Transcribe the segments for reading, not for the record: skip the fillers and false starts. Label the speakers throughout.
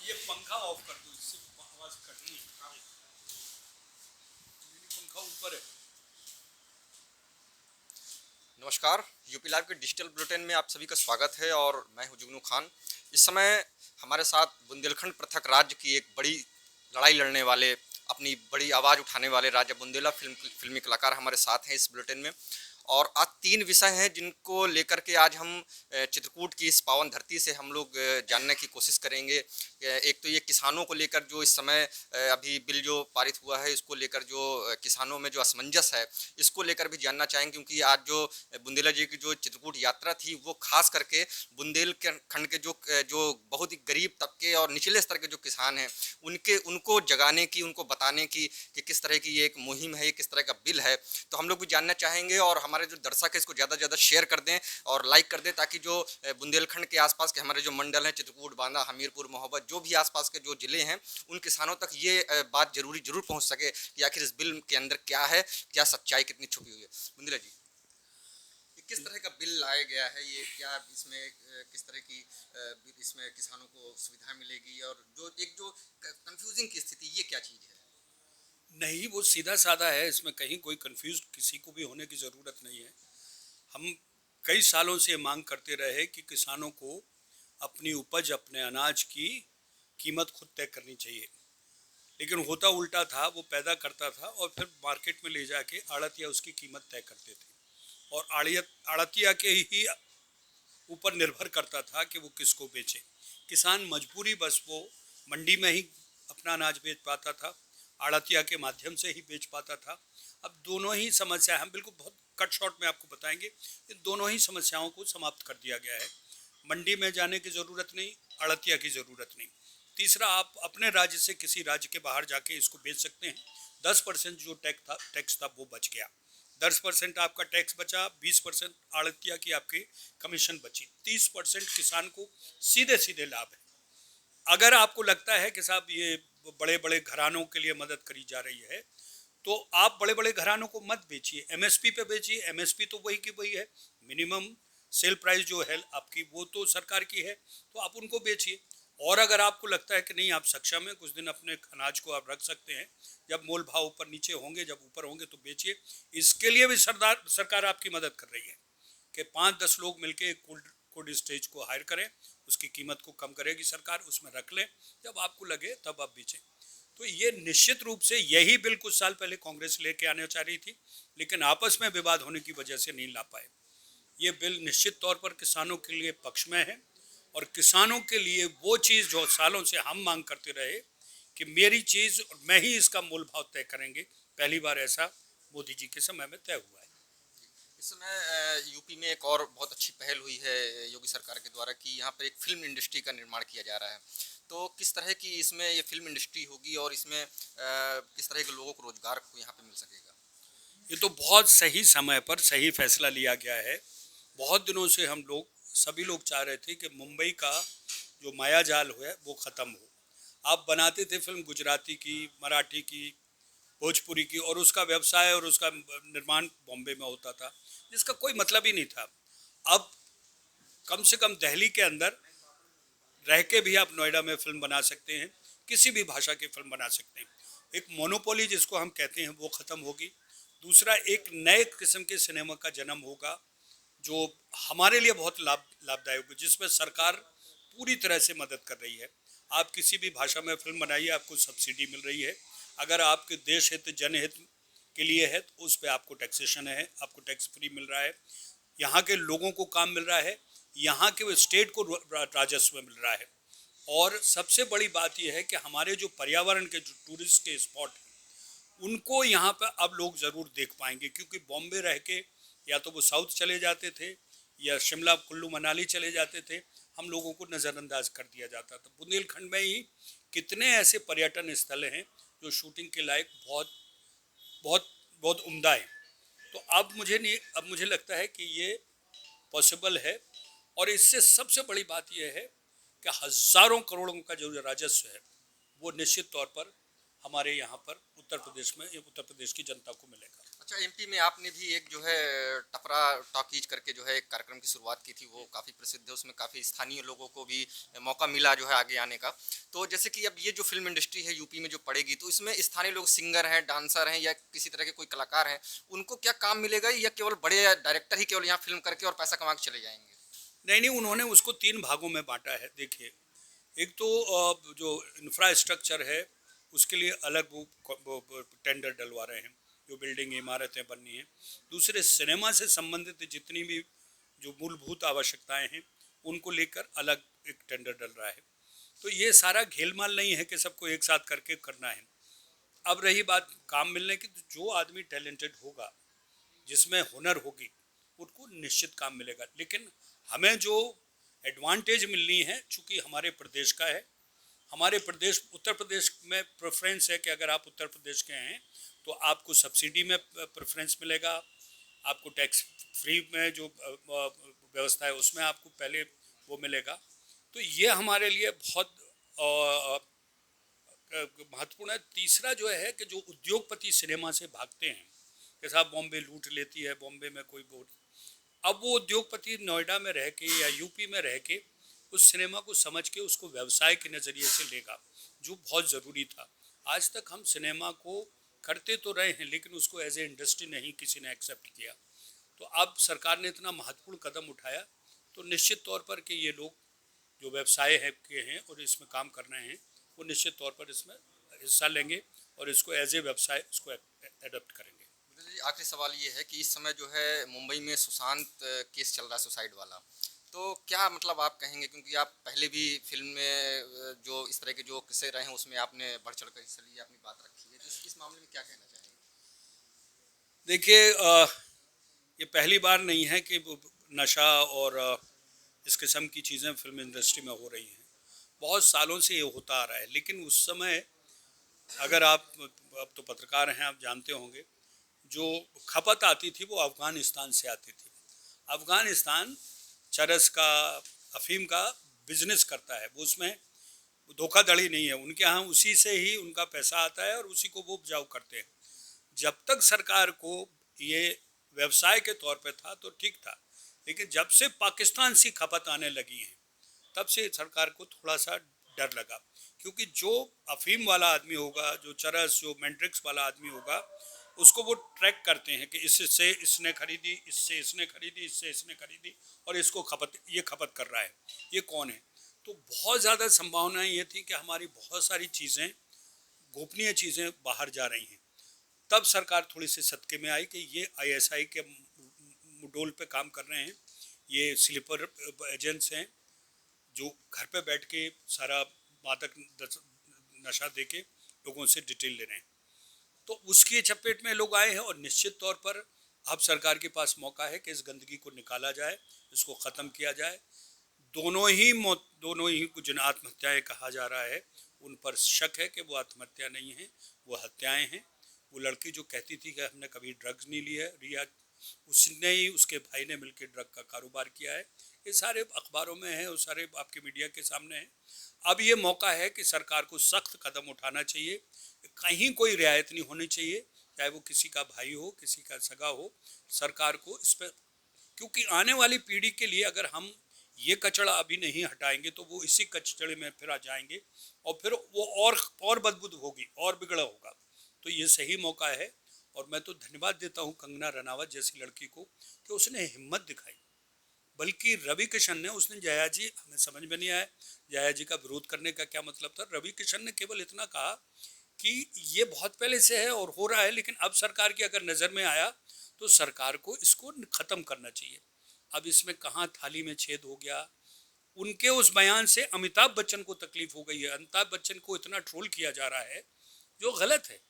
Speaker 1: ये पंखा ऑफ कर दो, इससे आवाज कट रही है। पंखा ऊपर है।
Speaker 2: नमस्कार। यूपी लाइव के डिजिटल बुलेटिन में आप सभी का स्वागत है और मैं हूं जुगनू खान। इस समय हमारे साथ बुंदेलखंड पृथक राज्य की एक बड़ी लड़ाई लड़ने वाले, अपनी बड़ी आवाज़ उठाने वाले राजा बुंदेला फिल्मी कलाकार हमारे साथ हैं इस बुलेटिन में। और आज 3 विषय हैं जिनको लेकर के आज हम चित्रकूट की इस पावन धरती से हम लोग जानने की कोशिश करेंगे। एक तो ये किसानों को लेकर जो इस समय अभी बिल जो पारित हुआ है, इसको लेकर जो किसानों में जो असमंजस है, इसको लेकर भी जानना चाहेंगे। क्योंकि आज जो बुंदेला जी की जो चित्रकूट यात्रा थी, वो खास करके बुंदेलखंड के जो बहुत ही गरीब तबके और निचले स्तर के जो किसान हैं, उनको जगाने की, उनको बताने की कि किस तरह की ये एक मुहिम है, ये किस तरह का बिल है। तो हम लोग भी जानना चाहेंगे और हमारे जो दर्शक है इसको ज़्यादा से ज़्यादा शेयर कर दें और लाइक कर दें, ताकि जो बुंदेलखंड के आसपास के हमारे जो मंडल हैं, चित्रकूट, बांदा, हमीरपुर, महोबा, जो भी आसपास के जो जिले हैं, उन किसानों तक ये बात जरूर पहुंच सके कि आखिर इस बिल के अंदर क्या है, क्या सच्चाई कितनी छुपी हुई है। बुंदेला जी, किस तरह का बिल लाया गया है, ये क्या इसमें किस तरह की इसमें किसानों को सुविधा मिलेगी, और जो कंफ्यूजिंग की स्थिति, ये क्या चीज़ है?
Speaker 1: नहीं, वो सीधा साधा है, इसमें कहीं कोई कंफ्यूज किसी को भी होने की ज़रूरत नहीं है। हम कई सालों से मांग करते रहे कि किसानों को अपनी उपज, अपने अनाज की कीमत खुद तय करनी चाहिए, लेकिन होता उल्टा था। वो पैदा करता था और फिर मार्केट में ले जाके आड़तिया उसकी कीमत तय करते थे, और आड़तिया के ही ऊपर निर्भर करता था कि वो किसको बेचे। किसान मजबूरी बस वो मंडी में ही अपना अनाज बेच पाता था, आड़तिया के माध्यम से ही बेच पाता था। अब दोनों ही समस्या, हम बिल्कुल बहुत कट शॉर्ट में आपको बताएंगे, इन दोनों ही समस्याओं को समाप्त कर दिया गया है। मंडी में जाने की ज़रूरत नहीं, आड़तिया की ज़रूरत नहीं। तीसरा, आप अपने राज्य से किसी राज्य के बाहर जाके इसको बेच सकते हैं। 10% जो टैक्स था वो बच गया। 10% आपका टैक्स बचा, 20% आड़तिया की आपकी कमीशन बची, 30% किसान को सीधे सीधे लाभ है। अगर आपको लगता है कि साहब ये बड़े बड़े घरानों के लिए मदद करी जा रही है, तो आप बड़े बड़े घरानों को मत बेचिए, एमएसपी पे बेचिए। एमएसपी तो वही की वही है, मिनिमम सेल प्राइस जो है आपकी, वो तो सरकार की है, तो आप उनको बेचिए। और अगर आपको लगता है कि नहीं, आप सक्षम है, कुछ दिन अपने अनाज को आप रख सकते हैं, जब मोल भाव ऊपर नीचे होंगे, जब ऊपर होंगे तो बेचिए। इसके लिए भी सरकार आपकी मदद कर रही है कि 5-10 लोग मिलकर कोल्ड स्टेज को हायर करें, उसकी कीमत को कम करेगी सरकार, उसमें रख लें, जब आपको लगे तब आप बेचें। तो ये निश्चित रूप से यही बिल कुछ साल पहले कांग्रेस लेके आने चाह रही थी, लेकिन आपस में विवाद होने की वजह से नहीं ला पाए। ये बिल निश्चित तौर पर किसानों के लिए पक्ष में है, और किसानों के लिए वो चीज़ जो सालों से हम मांग करते रहे कि मेरी चीज़ और मैं ही इसका मूल भाव तय करेंगे, पहली बार ऐसा मोदी जी के समय में तय हुआ है।
Speaker 2: इस समय यूपी में एक और बहुत अच्छी पहल हुई है योगी सरकार के द्वारा कि यहाँ पर एक फिल्म इंडस्ट्री का निर्माण किया जा रहा है। तो किस तरह की इसमें ये फिल्म इंडस्ट्री होगी और इसमें किस तरह के लोगों को रोजगार को यहाँ पे मिल सकेगा?
Speaker 1: ये तो बहुत सही समय पर सही फैसला लिया गया है। बहुत दिनों से हम लोग, सभी लोग चाह रहे थे कि मुंबई का जो माया जाल है वो ख़त्म हो। आप बनाते थे फिल्म गुजराती की, मराठी की, भोजपुरी की, और उसका व्यवसाय और उसका निर्माण बॉम्बे में होता था, जिसका कोई मतलब ही नहीं था। अब कम से कम दिल्ली के अंदर रह के भी आप नोएडा में फिल्म बना सकते हैं, किसी भी भाषा की फिल्म बना सकते हैं। एक मोनोपोली जिसको हम कहते हैं वो ख़त्म होगी। दूसरा, एक नए किस्म के सिनेमा का जन्म होगा जो हमारे लिए बहुत लाभदायक होगा, जिसमें सरकार पूरी तरह से मदद कर रही है। आप किसी भी भाषा में फिल्म बनाइए, आपको सब्सिडी मिल रही है। अगर आपके देश हित, जनहित के लिए है तो उस पर आपको टैक्सेशन है, आपको टैक्स फ्री मिल रहा है, यहाँ के लोगों को काम मिल रहा है, यहाँ के स्टेट को राजस्व मिल रहा है। और सबसे बड़ी बात यह है कि हमारे जो पर्यावरण के जो टूरिस्ट के स्पॉट हैं, उनको यहाँ पर अब लोग ज़रूर देख पाएंगे, क्योंकि बॉम्बे रह के या तो वो साउथ चले जाते थे या शिमला, कुल्लू, मनाली चले जाते थे, हम लोगों को नज़रअंदाज कर दिया जाता था। बुंदेलखंड में ही कितने ऐसे पर्यटन स्थल हैं जो शूटिंग के लायक बहुत बहुत बहुत उम्दा हैं। तो अब मुझे लगता है कि ये पॉसिबल है। और इससे सबसे बड़ी बात यह है कि हज़ारों करोड़ों का जो राजस्व है वो निश्चित तौर पर हमारे यहाँ पर उत्तर प्रदेश में, ये उत्तर प्रदेश की जनता को मिलेगा।
Speaker 2: अच्छा, एमपी में आपने भी एक जो है टपरा टॉकीज करके जो है एक कार्यक्रम की शुरुआत की थी, वो काफ़ी प्रसिद्ध है, उसमें काफ़ी स्थानीय लोगों को भी मौका मिला जो है आगे आने का। तो जैसे कि अब ये जो फिल्म इंडस्ट्री है यूपी में जो पड़ेगी, तो इसमें स्थानीय लोग सिंगर हैं, डांसर हैं या किसी तरह के कोई कलाकार हैं, उनको क्या काम मिलेगा या केवल बड़े डायरेक्टर ही केवल यहाँ फिल्म करके और पैसा कमा के चले जाएंगे?
Speaker 1: नहीं नहीं, उन्होंने उसको 3 भागों में बांटा है। देखिए, एक तो जो इंफ्रास्ट्रक्चर है उसके लिए अलग वो टेंडर डलवा रहे हैं, जो बिल्डिंग इमारतें बननी हैं। दूसरे, सिनेमा से संबंधित जितनी भी जो मूलभूत आवश्यकताएं हैं उनको लेकर अलग एक टेंडर डल रहा है। तो ये सारा घेलमाल नहीं है कि सबको एक साथ करके करना है। अब रही बात काम मिलने की, तो जो आदमी टैलेंटेड होगा, जिसमें हुनर होगी, उनको निश्चित काम मिलेगा। लेकिन हमें जो एडवांटेज मिलनी है, चूँकि हमारे प्रदेश का है, हमारे प्रदेश उत्तर प्रदेश में प्रेफरेंस है कि अगर आप उत्तर प्रदेश के हैं तो आपको सब्सिडी में प्रेफरेंस मिलेगा, आपको टैक्स फ्री में जो व्यवस्था है उसमें आपको पहले वो मिलेगा। तो ये हमारे लिए बहुत महत्वपूर्ण है। तीसरा जो है कि जो उद्योगपति सिनेमा से भागते हैं, कि साहब बॉम्बे लूट लेती है, बॉम्बे में कोई बोर्ड, अब वो उद्योगपति नोएडा में रह के या यूपी में रह के उस सिनेमा को समझ के उसको व्यवसाय के नज़रिए से लेगा, जो बहुत ज़रूरी था। आज तक हम सिनेमा को करते तो रहे हैं, लेकिन उसको एज ए इंडस्ट्री नहीं किसी ने एक्सेप्ट किया। तो अब सरकार ने इतना महत्वपूर्ण कदम उठाया, तो निश्चित तौर पर कि ये लोग जो व्यवसाय है के हैं और इसमें काम कर रहे हैं, वो निश्चित तौर पर इसमें हिस्सा लेंगे और इसको एज ए व्यवसाय इसको एडप्ट करेंगे।
Speaker 2: जी, आखिरी सवाल ये है कि इस समय जो है मुंबई में सुशांत केस चल रहा है, सुसाइड वाला, तो क्या मतलब आप कहेंगे, क्योंकि आप पहले भी फिल्म में जो इस तरह के जो किस्से रहे हैं उसमें आपने बढ़ चढ़ कर हिस्सा लिया, अपनी बात रखी है, तो इस मामले में क्या कहना चाहेंगे?
Speaker 1: देखिए, ये पहली बार नहीं है कि नशा और इस किस्म की चीज़ें फिल्म इंडस्ट्री में हो रही हैं। बहुत सालों से ये होता आ रहा है, लेकिन उस समय अगर आप, अब तो पत्रकार हैं, आप जानते होंगे, जो खपत आती थी वो अफ़गानिस्तान से आती थी। अफ़गानिस्तान चरस का, अफ़ीम का बिजनेस करता है, वो उसमें धोखाधड़ी नहीं है। उनके यहाँ उसी से ही उनका पैसा आता है और उसी को वो उपजाऊ करते हैं। जब तक सरकार को ये व्यवसाय के तौर पे था तो ठीक था, लेकिन जब से पाकिस्तान से खपत आने लगी है तब से सरकार को थोड़ा सा डर लगा, क्योंकि जो अफीम वाला आदमी होगा, जो चरस, जो मैंड्रिक्स वाला आदमी होगा, उसको वो ट्रैक करते हैं कि इससे इसने खरीदी, इससे इसने खरीदी, इससे इसने खरीदी और इसको ये खपत कर रहा है, ये कौन है। तो बहुत ज़्यादा संभावनाएं ये थी कि हमारी बहुत सारी चीज़ें, गोपनीय चीज़ें बाहर जा रही हैं। तब सरकार थोड़ी सी सदके में आई कि ये आईएसआई के मुडोल पे काम कर रहे हैं, ये स्लीपर एजेंट्स हैं जो घर पे बैठ के सारा मादक नशा दे के लोगों से डिटेल ले रहे हैं। तो उसकी चपेट में लोग आए हैं और निश्चित तौर पर अब सरकार के पास मौका है कि इस गंदगी को निकाला जाए, इसको ख़त्म किया जाए। दोनों ही को जिन आत्महत्याएँ कहा जा रहा है, उन पर शक है कि वो आत्महत्या नहीं है, वो हत्याएँ हैं। वो लड़की जो कहती थी कि हमने कभी ड्रग्स नहीं लिया रिया, उसने ही, उसके भाई ने मिलकर ड्रग का कारोबार किया है। ये सारे अखबारों में है और सारे आपके मीडिया के सामने है। अब ये मौका है कि सरकार को सख्त कदम उठाना चाहिए, कहीं कोई रियायत नहीं होनी चाहिए, चाहे वो किसी का भाई हो, किसी का सगा हो। सरकार को इस पर, क्योंकि आने वाली पीढ़ी के लिए अगर हम ये कचरा अभी नहीं हटाएंगे तो वो इसी कचड़े में फिर आ जाएंगे और फिर वो और बदबू होगी और बिगड़ा होगा। तो ये सही मौका है और मैं तो धन्यवाद देता हूँ कंगना रनावत जैसी लड़की को कि उसने हिम्मत दिखाई। बल्कि रवि किशन ने, उसने जया जी, हमें समझ में नहीं आया जया जी का विरोध करने का क्या मतलब था। रवि किशन ने केवल इतना कहा कि ये बहुत पहले से है और हो रहा है, लेकिन अब सरकार की अगर नज़र में आया तो सरकार को इसको ख़त्म करना चाहिए। अब इसमें कहाँ थाली में छेद हो गया, उनके उस बयान से अमिताभ बच्चन को तकलीफ हो गई है। अमिताभ बच्चन को इतना ट्रोल किया जा रहा है जो गलत है।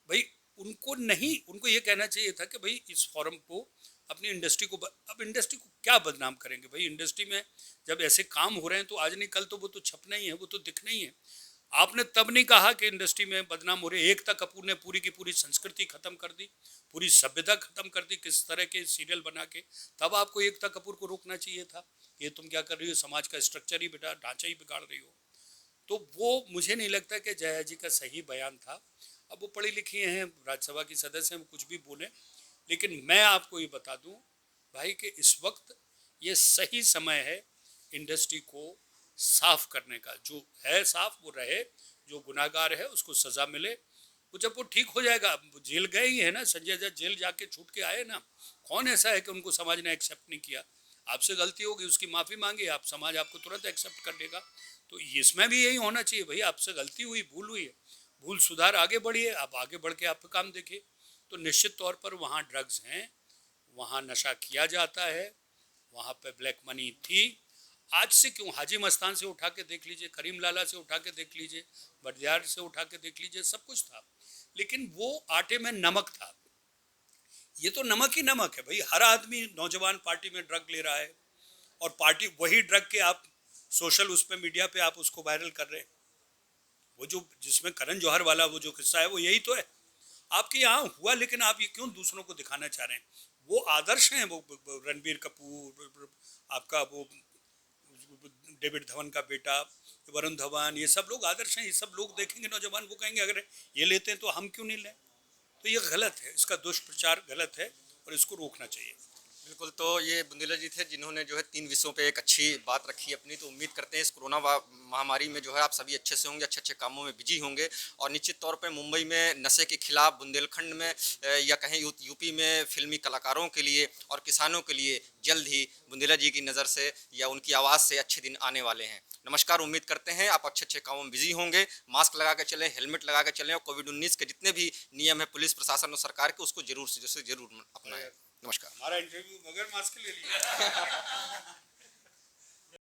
Speaker 1: भाई उनको ये कहना चाहिए था कि भाई इस फॉरम को, अपनी इंडस्ट्री को, अब इंडस्ट्री को क्या बदनाम करेंगे भाई। इंडस्ट्री में जब ऐसे काम हो रहे हैं तो आज नहीं कल तो वो तो छपना ही है, वो तो दिखना ही है। आपने तब नहीं कहा कि इंडस्ट्री में बदनाम हो रहे। एकता कपूर ने पूरी की पूरी संस्कृति खत्म कर दी, पूरी सभ्यता खत्म कर दी किस तरह के सीरियल बना के। तब आपको एकता कपूर को रोकना चाहिए था, ये तुम क्या कर रही हो, समाज का स्ट्रक्चर ही ढांचा ही बिगाड़ रही हो। तो वो मुझे नहीं लगता कि जया जी का सही बयान था। अब वो पढ़ी लिखी हैं, राज्यसभा की सदस्य हैं, कुछ भी बोले, लेकिन मैं आपको ये बता दूं भाई कि इस वक्त ये सही समय है इंडस्ट्री को साफ करने का। जो है साफ वो रहे, जो गुनाहगार है उसको सज़ा मिले। वो जब वो ठीक हो जाएगा, वो जेल गए ही है ना, संजय दत्त जेल जाके छूट के आए ना। कौन ऐसा है कि उनको समाज ने एक्सेप्ट नहीं किया? आपसे गलती होगी, उसकी माफ़ी मांगी, आप समाज आपको तुरंत एक्सेप्ट कर लेगा। तो इसमें भी यही होना चाहिए, भाई आपसे गलती हुई, भूल हुई है, भूल सुधार, आगे बढ़िए, आप आगे बढ़ के आप काम देखिए। तो निश्चित तौर पर वहाँ ड्रग्स हैं, वहाँ नशा किया जाता है, वहाँ पे ब्लैक मनी थी। आज से क्यों, हाजी मस्तान से उठा के देख लीजिए, करीम लाला से उठा के देख लीजिए, बडियार से उठा के देख लीजिए, सब कुछ था, लेकिन वो आटे में नमक था। ये तो नमक ही नमक है भाई। हर आदमी नौजवान पार्टी में ड्रग ले रहा है, और पार्टी वही ड्रग के आप सोशल उस पे मीडिया पे आप उसको वायरल कर रहे हैं। वो जो जिसमें करण जौहर वाला वो जो किस्सा है वो यही तो है। आपके यहाँ हुआ, लेकिन आप ये क्यों दूसरों को दिखाना चाह रहे हैं? वो आदर्श हैं, वो रणबीर कपूर, आपका वो डेविड धवन का बेटा वरुण धवन, ये सब लोग आदर्श हैं। ये सब लोग देखेंगे नौजवान, वो कहेंगे अगर ये लेते हैं तो हम क्यों नहीं लें? तो ये गलत है, इसका दुष्प्रचार गलत है और इसको रोकना चाहिए।
Speaker 2: बिल्कुल, तो ये बुंदेला जी थे जिन्होंने जो है 3 विषयों पे एक अच्छी बात रखी अपनी। तो उम्मीद करते हैं इस कोरोना महामारी में जो है आप सभी अच्छे से होंगे, अच्छे-अच्छे कामों में बिजी होंगे, और निश्चित तौर पे मुंबई में नशे के खिलाफ, बुंदेलखंड में या कहीं यूपी में फिल्मी कलाकारों के लिए और किसानों के लिए जल्द ही बुंदेला जी की नज़र से या उनकी आवाज़ से अच्छे दिन आने वाले हैं। नमस्कार, उम्मीद करते हैं आप अच्छे-अच्छे कामों में बिजी होंगे, मास्क लगा के चलें, हेलमेट लगा के चलें, और कोविड-19 के जितने भी नियम है पुलिस प्रशासन और सरकार के, उसको जरूर से जरूर अपनाएं। नमस्कार।
Speaker 1: हमारा इंटरव्यू बगैर मास्क के ले लिया।